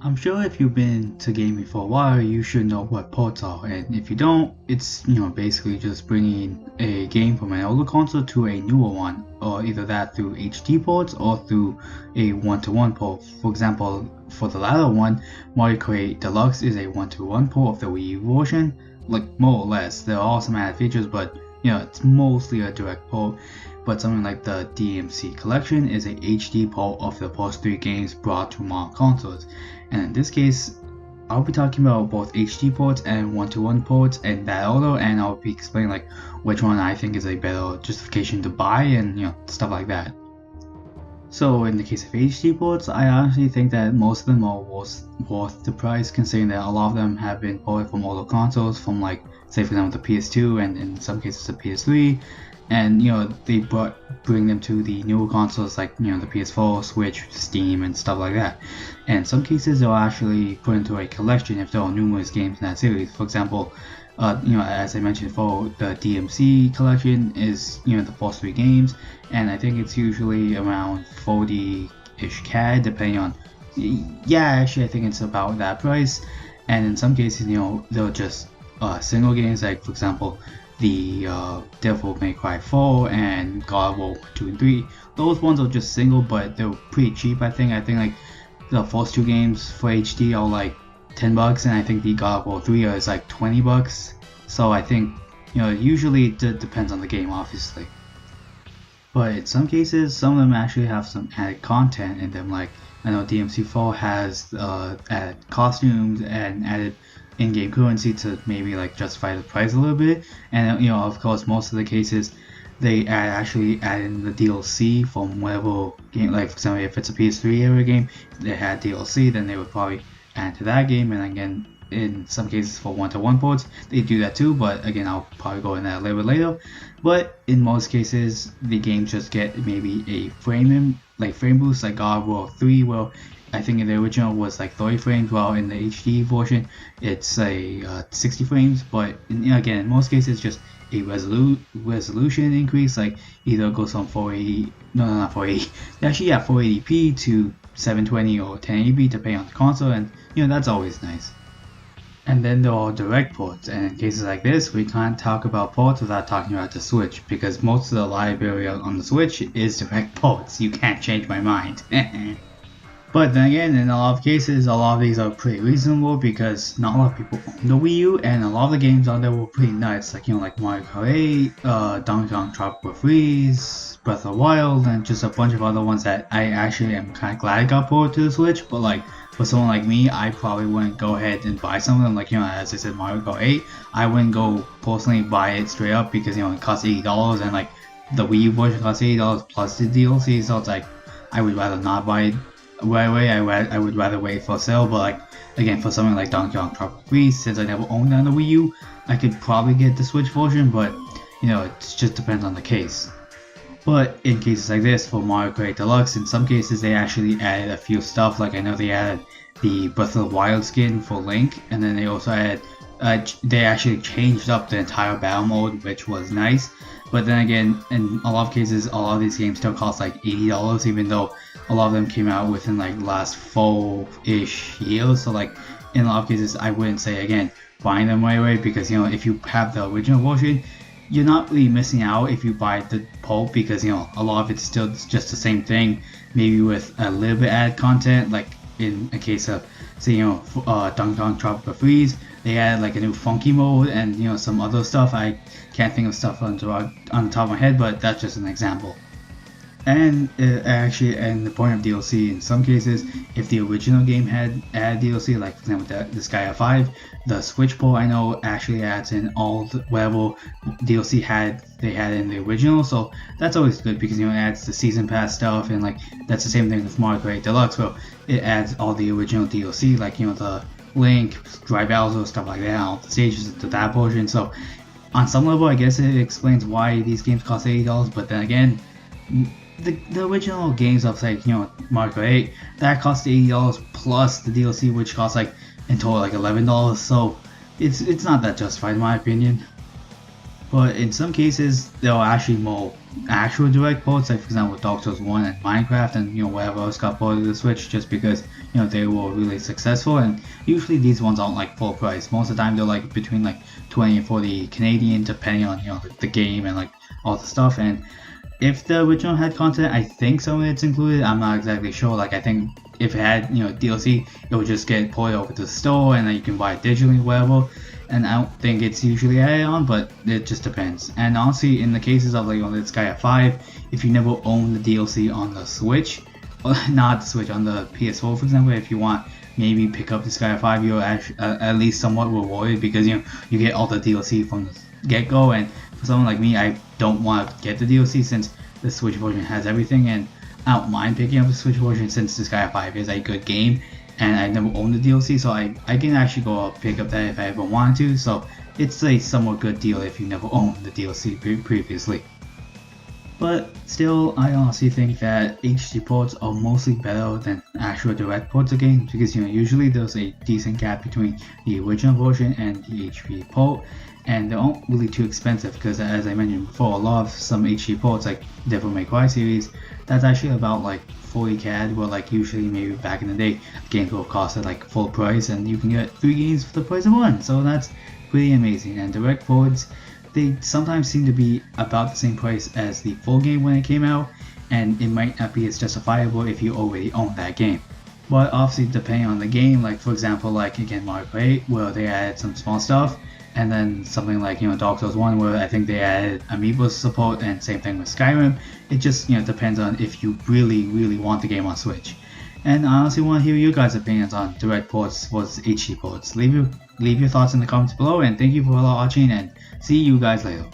I'm sure if you've been to gaming for a while, you should know what ports are, and if you don't, it's basically just bringing a game from an older console to a newer one, or either that through HD ports or through a one-to-one port. For example, for the latter one, Mario Kart Deluxe is a one-to-one port of the Wii U version, like more or less. There are some added features, but it's mostly a direct port. But something like the DMC Collection is a HD port of the past 3 games brought to modern consoles. And in this case, I'll be talking about both HD ports and one-to-one ports in that order, and I'll be explaining like which one I think is a better justification to buy and stuff like that. So in the case of HD ports, I honestly think that most of them are worth the price, considering that a lot of them have been ported from older consoles, from like say for example the PS2 and in some cases the PS3, and they bring them to the newer consoles like the PS4, Switch, Steam, and stuff like that. And in some cases they'll actually put into a collection if there are numerous games in that series. For example, as I mentioned before, the DMC collection is the first 3 games, and I think it's usually around 40-ish CAD depending on. Yeah, actually I think it's about that price. And in some cases they're just single games, like for example the Devil May Cry 4 and God of War 2 and 3. Those ones are just single, but they're pretty cheap. I think like the first 2 games for HD are like $10, and I think the God of War 3 is like $20. So I think usually it depends on the game, obviously. But in some cases, some of them actually have some added content in them. Like I know DMC4 has added costumes and added in-game currency to maybe like justify the price a little bit. And of course, most of the cases they actually add in the DLC from whatever game. Like for example, if it's a PS3 era game, they had DLC, then they would probably add to that game. And again, in some cases for one-to-one ports, they do that too. But again, I'll probably go in that a little bit later. But in most cases, the games just get maybe a frame boost, like God of War 3, where I think in the original was like 30 frames, while in the HD version it's a 60 frames. But again, in most cases, it's just a resolution increase, like either it goes from 480, no, not 480, actually 480p to 720 or 1080p depending on the console, and that's always nice. And then there are direct ports, and in cases like this, we can't talk about ports without talking about the Switch, because most of the library on the Switch is direct ports. You can't change my mind. But then again, in a lot of cases, a lot of these are pretty reasonable because not a lot of people own the Wii U, and a lot of the games out there were pretty nuts, like like Mario Kart 8, Donkey Kong Tropical Freeze, Breath of the Wild, and just a bunch of other ones that I actually am kind of glad I got ported to the Switch. But like for someone like me, I probably wouldn't go ahead and buy some of them. Like as I said, Mario Kart 8, I wouldn't go personally buy it straight up because it costs $80, and like the Wii U version costs $80 plus the DLC. So it's like I would rather not buy it right away. I would rather wait for a sale. But like again, for something like Donkey Kong Tropical Freeze, since I never owned it on the Wii U, I could probably get the Switch version. But it just depends on the case. But in cases like this, for Mario Kart Deluxe, in some cases they actually added a few stuff. Like I know they added the Breath of the Wild skin for Link, and then they also added they actually changed up the entire battle mode, which was nice. But then again, in a lot of cases, a lot of these games still cost like $80, even though a lot of them came out within like the last 4-ish years. So like in a lot of cases, I wouldn't say again buying them right away, because if you have the original version, you're not really missing out if you buy the pulp, because a lot of it's still just the same thing, maybe with a little bit added content. Like in a case of say Donkey Kong Tropical Freeze, they added like a new funky mode and some other stuff. I can't think of stuff on the top of my head, but that's just an example. And actually, and the point of DLC, in some cases, if the original game had added DLC, like for example the Gaia 5, the Switch port I know actually adds in all the whatever DLC they had in the original. So that's always good, because it adds the season pass stuff, and like that's the same thing with Mario Kart Deluxe, where it adds all the original DLC, like the Link, Dry Bowser, stuff like that, all the stages to that version. So on some level, I guess it explains why these games cost $80. But then again, the original games of like Mario Kart 8, that cost $80 plus the DLC, which costs like in total like $11. So it's not that justified in my opinion. But in some cases, there are actually more actual direct ports, like for example Dark Souls 1 and Minecraft and whatever else got ported to the Switch just because they were really successful, and usually these ones aren't like full price. Most of the time they're like between like 20 and 40 Canadian depending on the game and like all the stuff. And if the original had content, I think some of it's included. I'm not exactly sure. Like I think if it had DLC, it would just get ported over to the store and then you can buy it digitally, whatever. And I don't think it's usually added on, but it just depends. And honestly, in the cases of like on the Disgaea 5, if you never own the DLC on the Switch, not the Switch, on the PS4 for example, if you want maybe pick up the Disgaea 5, you're at least somewhat rewarded because you get all the DLC from the get-go. And for someone like me, I don't want to get the DLC since the Switch version has everything, and I don't mind picking up the Switch version since Disgaea 5 is a good game. And I never owned the DLC, so I can actually go pick up that if I ever wanted to. So it's a somewhat good deal if you never owned the DLC previously. But still, I honestly think that HD ports are mostly better than actual direct ports of games because usually there's a decent gap between the original version and the HD port, and they aren't really too expensive because, as I mentioned before, a lot of some HD ports like Devil May Cry series, that's actually about like 40 CAD, where like usually maybe back in the day games will cost at like full price and you can get 3 games for the price of 1, so that's pretty amazing. And direct ports, they sometimes seem to be about the same price as the full game when it came out, and it might not be as justifiable if you already own that game. But obviously depending on the game, like for example like again Mario Kart 8 where they added some small stuff, and then something like Dark Souls 1 where I think they added amiibo support, and same thing with Skyrim. It just depends on if you really want the game on Switch. And I honestly want to hear your guys' opinions on direct ports versus HD ports. Leave your thoughts in the comments below, and thank you for watching, and see you guys later.